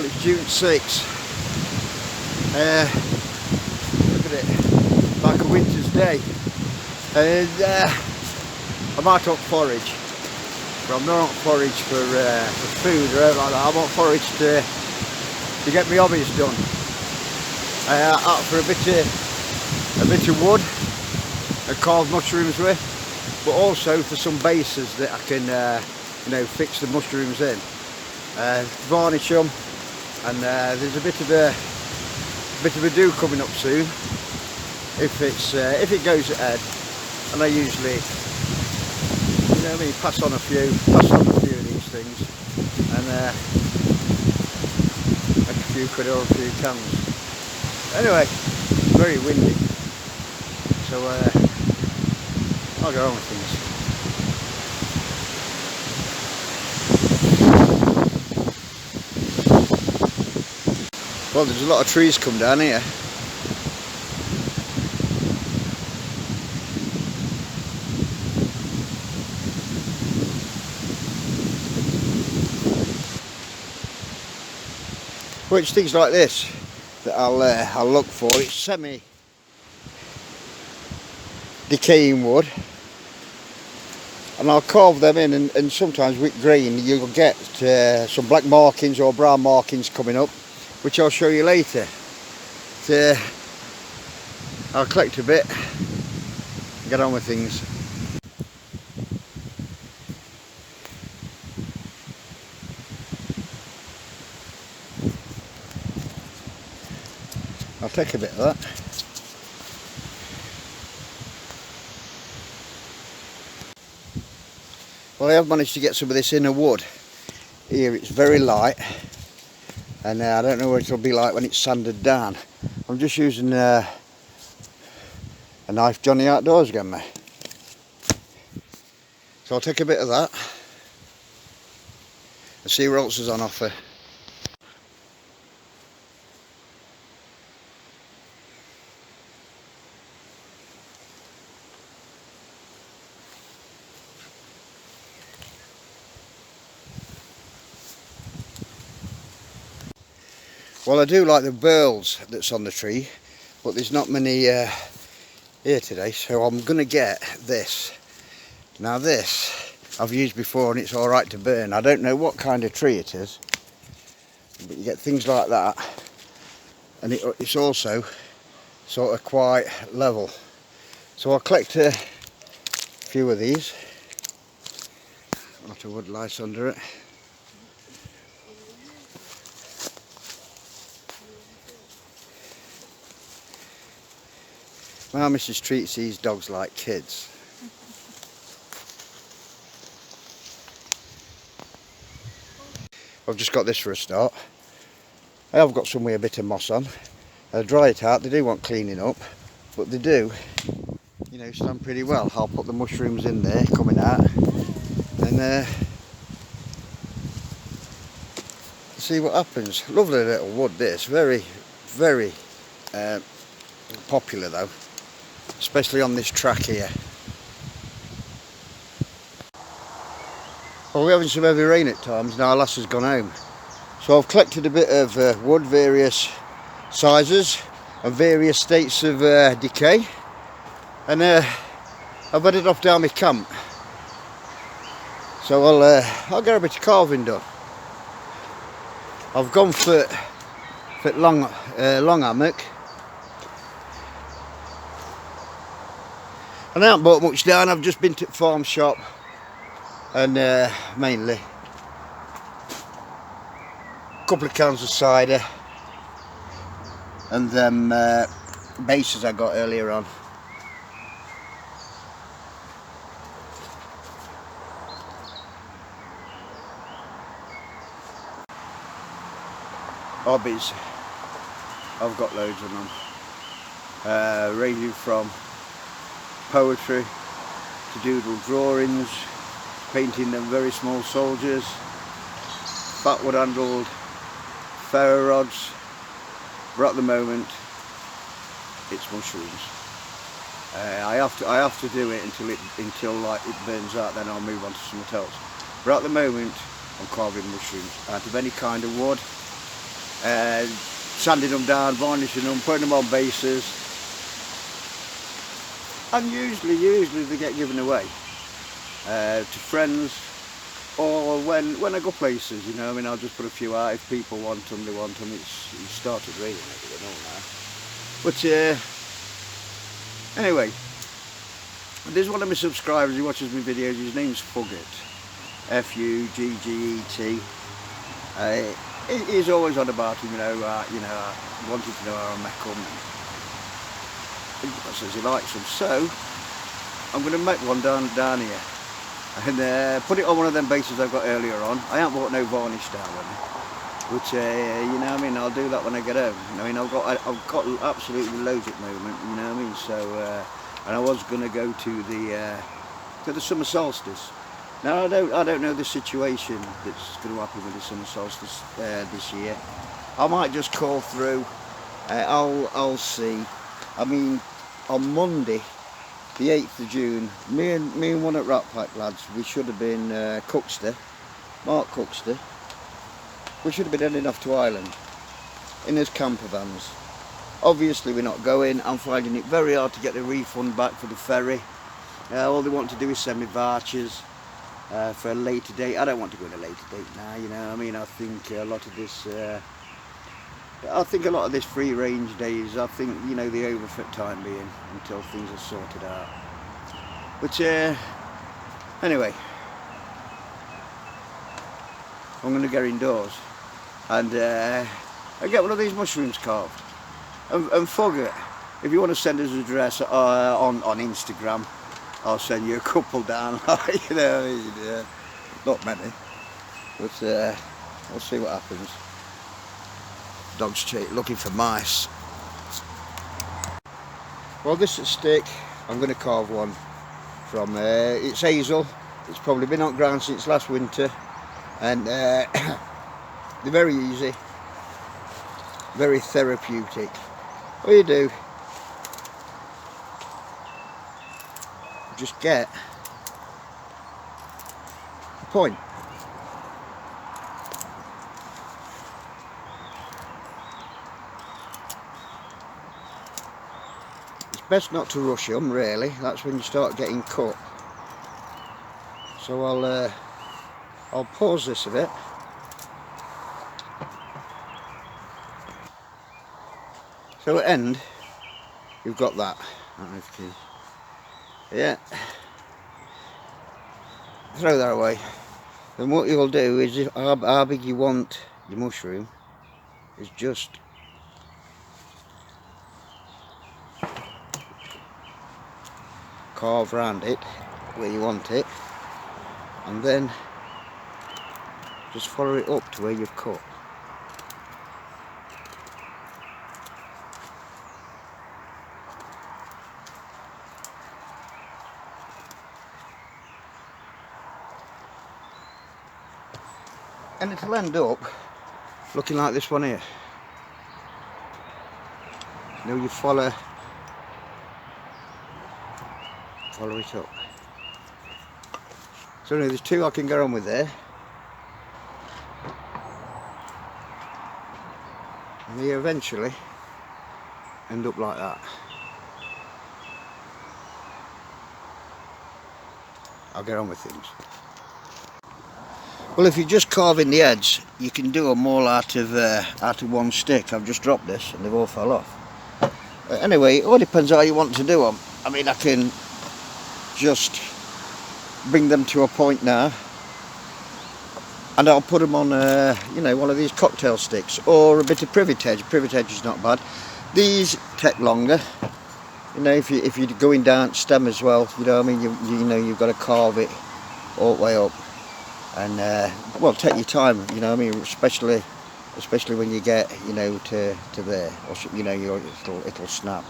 It's June 6th. Look at it, like a winter's day. And I might not forage, but I'm not forage for food or anything like that. I want forage to get my hobbies done. Out for a bit of wood and carve mushrooms with, but also for some bases that I can fix the mushrooms in, varnish them, and there's a bit of a do coming up soon if it goes ahead, and I usually pass on a few of these things and make a few quid or a few cans. Anyway, very windy, so I'll go on with things. Well, there's a lot of trees come down here. Which things like this that I'll look for. It's semi-decaying wood, and I'll carve them in, and sometimes with grain you'll get some black markings or brown markings coming up, which I'll show you later. I'll collect a bit and get on with things. I'll take a bit of that. Well, I have managed to get some of this inner wood. Here it's very light, and I don't know what it'll be like when it's sanded down. I'm just using a knife Johnny Outdoors again, mate. So I'll take a bit of that and see what else is on offer. Well, I do like the burls that's on the tree, but there's not many here today, so I'm going to get this. Now this I've used before and it's alright to burn. I don't know what kind of tree it is, but you get things like that, and it's also sort of quite level. So I'll collect a few of these. A lot of wood lice under it. My missus treats these dogs like kids. I've just got this for a start. I have got somewhere a bit of moss on. I'll dry it out. They do want cleaning up, but they do, stand pretty well. I'll put the mushrooms in there coming out, and see what happens. Lovely little wood this, very, very popular though, especially on this track here. Well, we're having some heavy rain at times now. Our lass has gone home, so I've collected a bit of wood, various sizes and various states of decay, and I've headed off down my camp, so I'll get a bit of carving done. I've gone for long hammock, and I haven't bought much down. I've just been to the farm shop, and mainly a couple of cans of cider and them bases I got earlier on. Hobbies, I've got loads of them, ranging from poetry to doodle drawings, painting them very small soldiers, fat wood handled ferro rods, but at the moment it's mushrooms. I have to do it until like it burns out, then I'll move on to something else. But at the moment I'm carving mushrooms out of any kind of wood. sanding them down, varnishing them, putting them on bases, and usually they get given away to friends, or when I go places, you know, I mean, I'll just put a few out. If people want them, they want them. It's started raining again all now. But anyway, there's one of my subscribers who watches my videos. His name's Fugget, F-U-G-G-E-T. He's always on about him, wanting to know how I make them. He says he likes them, so I'm going to make one down here and put it on one of them bases I've got earlier on. I haven't bought no varnish down on it, but you know what I mean, I'll do that when I get home. I mean, I've got absolutely loads at the moment, you know what I mean. So and I was going to go to the summer solstice. Now I don't know the situation that's going to happen with the summer solstice this year. I might just call through. I'll see. I mean, on Monday, the 8th of June, me and one at Rat Pack lads, we should have been Cuxter, Mark Cuxter. We should have been heading off to Ireland in his camper vans. Obviously we're not going. I'm finding it very hard to get a refund back for the ferry. All they want to do is send me vouchers for a later date. I don't want to go on a later date now, you know what I mean. I think a lot of this free range days, I think, you know, the over for the time being until things are sorted out. But anyway, I'm going to get indoors and get one of these mushrooms carved. And Fugget, if you want to send us an address on Instagram, I'll send you a couple down. You know, not many, but we'll see what happens. Dog's looking for mice. Well, this stick, I'm going to carve one from. It's hazel. It's probably been on ground since last winter, and they're very easy, very therapeutic. What you do, just get a point. It's best not to rush them, really. That's when you start getting cut. So I'll pause this a bit. So at end, you've got that. I don't know if you can. Yeah. Throw that away. Then what you'll do is, how big you want your mushroom, is just carve round it where you want it, and then just follow it up to where you've cut. And it'll end up looking like this one here. Now you follow it up. So anyway, there's two I can get on with there. And they eventually end up like that. I'll get on with things. Well, if you're just carving the heads, you can do them all out of one stick. I've just dropped this and they've all fell off. Anyway, it all depends how you want to do them. I mean, I can just bring them to a point now, and I'll put them on, you know, one of these cocktail sticks or a bit of privet edge. Privet edge is not bad. These take longer. You know, if you're going down stem as well, you know what I mean. You know, you've got to carve it all the way up. And well, take your time, you know what I mean, especially when you get, you know, to there, or you know, it'll snap.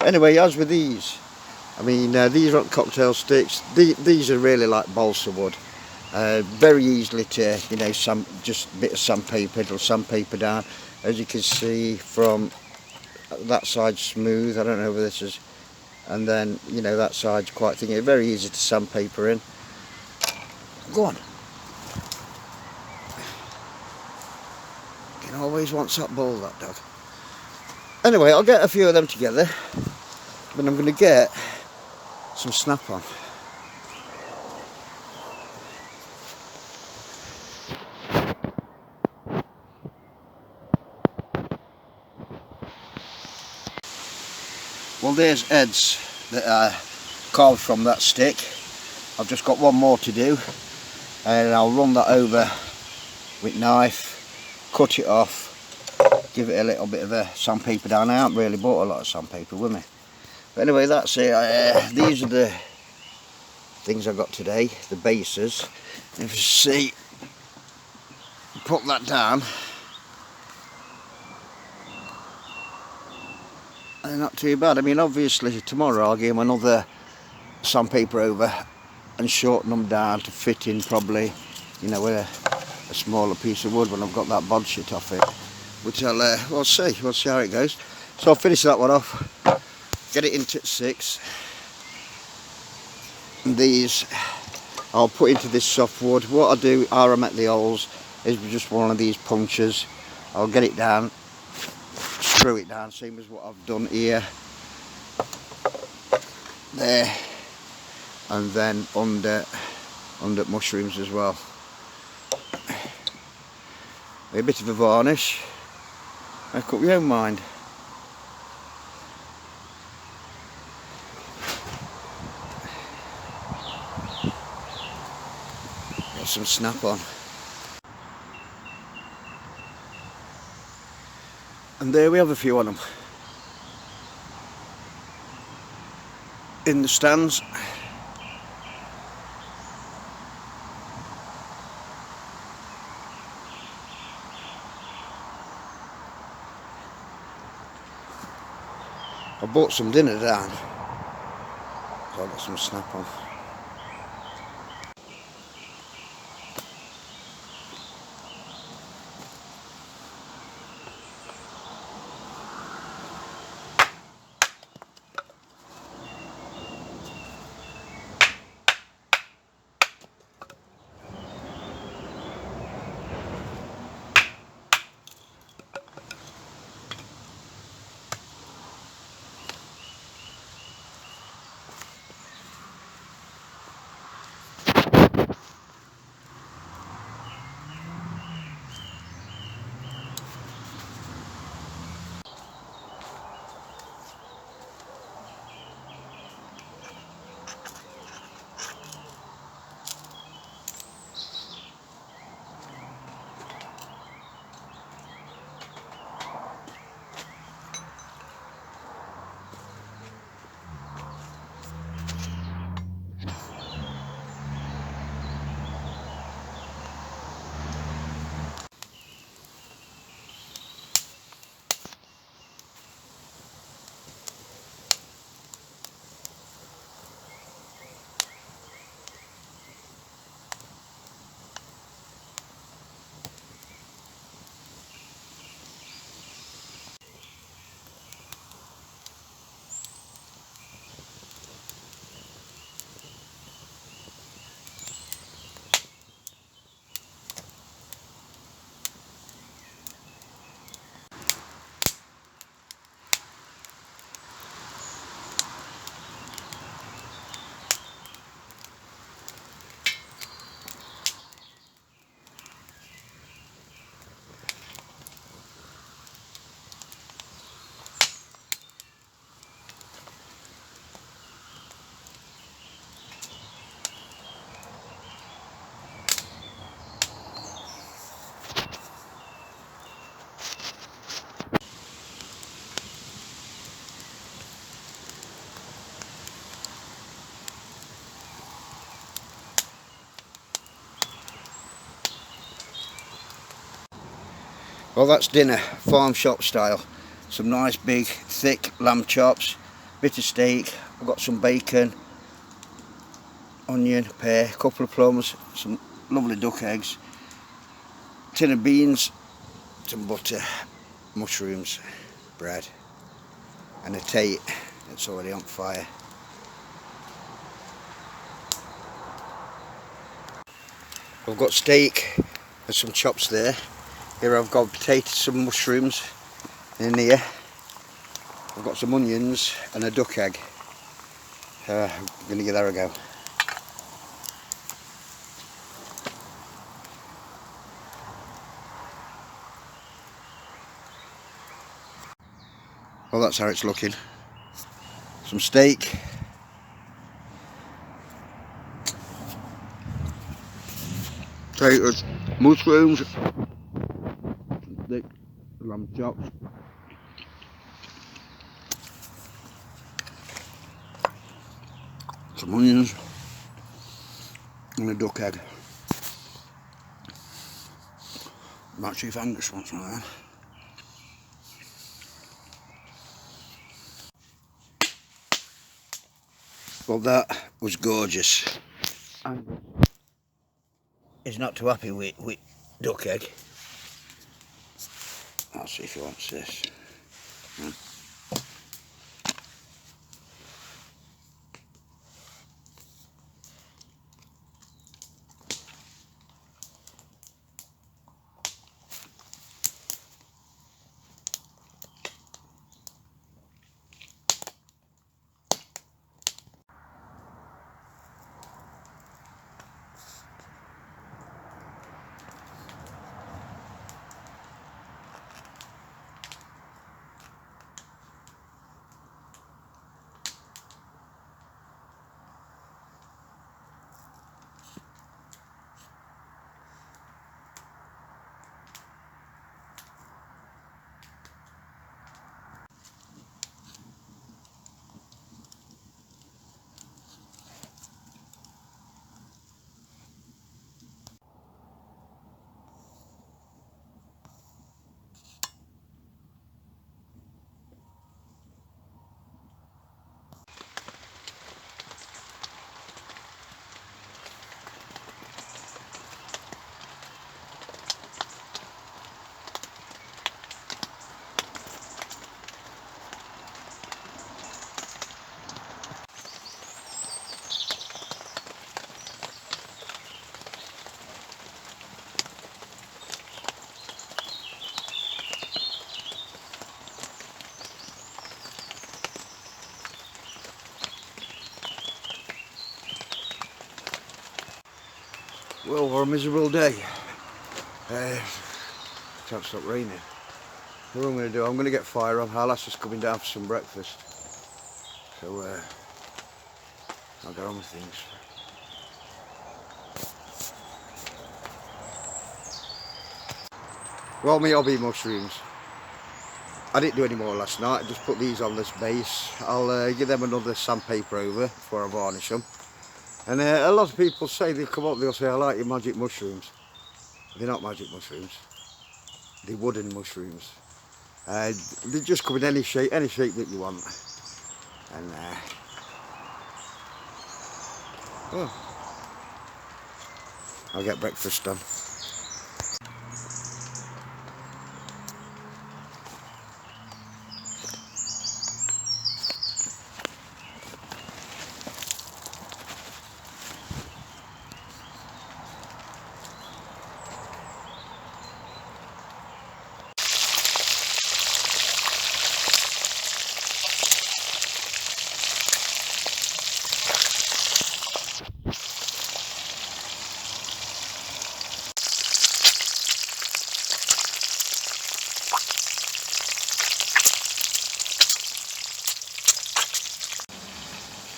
Anyway, as with these, I mean, these are cocktail sticks. These are really like balsa wood, very easily to, you know, just a bit of sandpaper. It'll sandpaper down, as you can see from that side smooth. I don't know whether this is, and then, you know, that side's quite thin. It's very easy to sandpaper in. Go on. Always wants that ball, that dog. Anyway, I'll get a few of them together, but I'm going to get some snap-on. Well, there's heads that are carved from that stick. I've just got one more to do, and I'll run that over with knife, cut it off, give it a little bit of a sandpaper down. I haven't really bought a lot of sandpaper with me. But anyway, that's it. These are the things I got today, the bases. If you see, put that down. They're not too bad. I mean, obviously tomorrow I'll give them another sandpaper over and shorten them down to fit in probably, you know, with a smaller piece of wood when I've got that bod shit off it. Which we'll see how it goes. So I'll finish that one off, get it into 6. And these I'll put into this softwood. What I'll do, I'm at the holes, is just one of these punctures. I'll get it down, screw it down, same as what I've done here, there, and then under mushrooms as well. A bit of a varnish. Make up your own mind. Got some snap on. And there we have a few on them. In the stands. I bought some dinner down, so I've got some snap on. Well, that's dinner, farm shop style. Some nice big thick lamb chops, bit of steak, I've got some bacon, onion, pear, couple of plums, some lovely duck eggs, tin of beans, some butter, mushrooms, bread, and a tate that's already on fire. I've got steak and some chops there. Here I've got potatoes, some mushrooms in here. I've got some onions and a duck egg. I'm going to give that a go. Well, that's how it's looking. Some steak. Potatoes, mushrooms, lamb chops, some onions and a duck egg. Might see if Angus wants one of them. Well, that was gorgeous. He's not too happy with duck egg. I'll see if he wants this. Well, what a miserable day. Can't stop raining. What I'm going to do, I'm going to get fire on. Alice is coming down for some breakfast. So I'll get on with things. Well, my hobby mushrooms. I didn't do any more last night. I just put these on this base. I'll give them another sandpaper over before I varnish them. And a lot of people say, they come up, they'll say, I like your magic mushrooms. They're not magic mushrooms. They're wooden mushrooms. They just come in any shape that you want. And oh, I'll get breakfast done.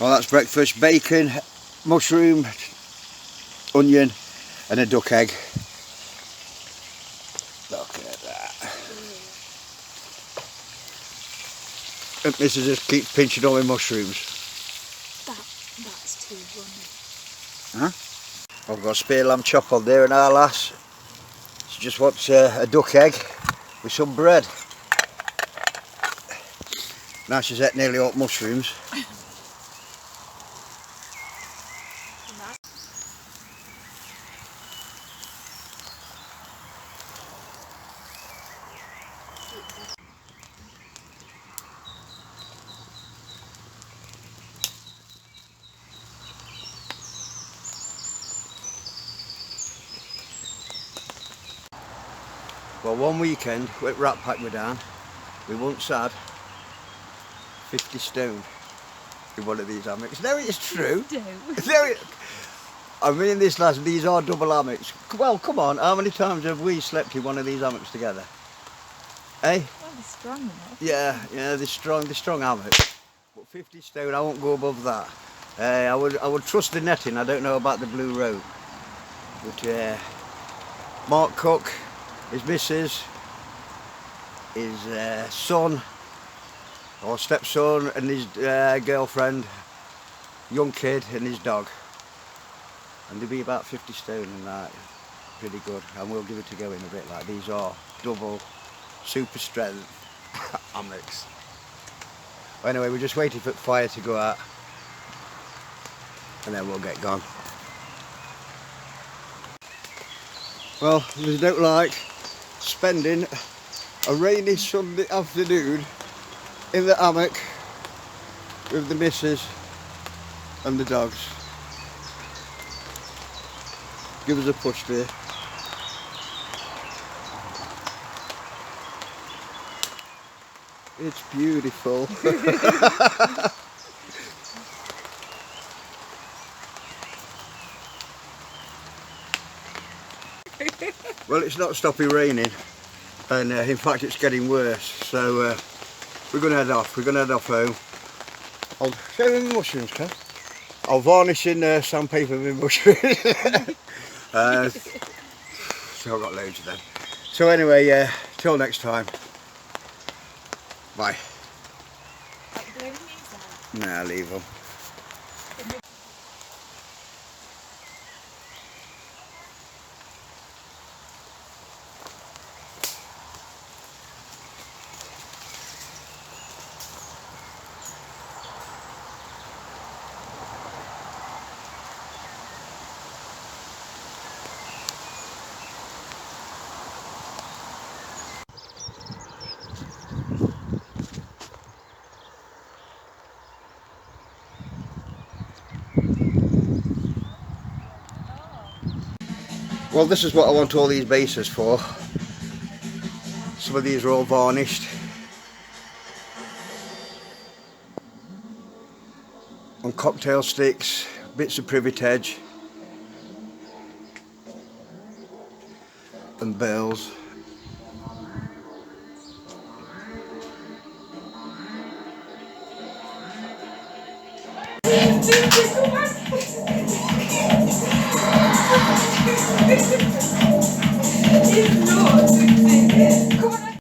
Well, that's breakfast. Bacon, mushroom, onion and a duck egg. Look at that. And Mrs. just keeps pinching all my mushrooms. That's too runny. Huh? I've got a spare lamb chop on there and our lass. She just wants a duck egg with some bread. Now she's ate nearly all mushrooms. Well, one weekend, with Rat Pack were down, we once had 50 stone in one of these hammocks. No, it's true. I mean this, lads, these are double hammocks. Well, come on, how many times have we slept in one of these hammocks together? Eh? Well, they're strong enough. Yeah, they're strong hammocks. But 50 stone, I won't go above that. I would trust the netting. I don't know about the blue rope. But Mark Cook, his missus, his son or stepson, and his girlfriend, young kid, and his dog. And they'll be about 50 stone and that. Pretty good. And we'll give it a go in a bit. Like, these are double super strength hammocks. Anyway, we're just waiting for the fire to go out and then we'll get gone. Well, there's no like spending a rainy Sunday afternoon in the hammock with the missus and the dogs. Give us a push there. It's beautiful. Well, it's not stopping raining, and in fact it's getting worse, so we're going to head off. We're going to head off home. I'll show you the mushrooms, Kev. I'll varnish in sandpaper with mushrooms. So I've got loads of them. So anyway, till next time. Bye. Nah, leave them. Well, this is what I want all these bases for. Some of these are all varnished. And cocktail sticks, bits of privet edge. And bells. It's not.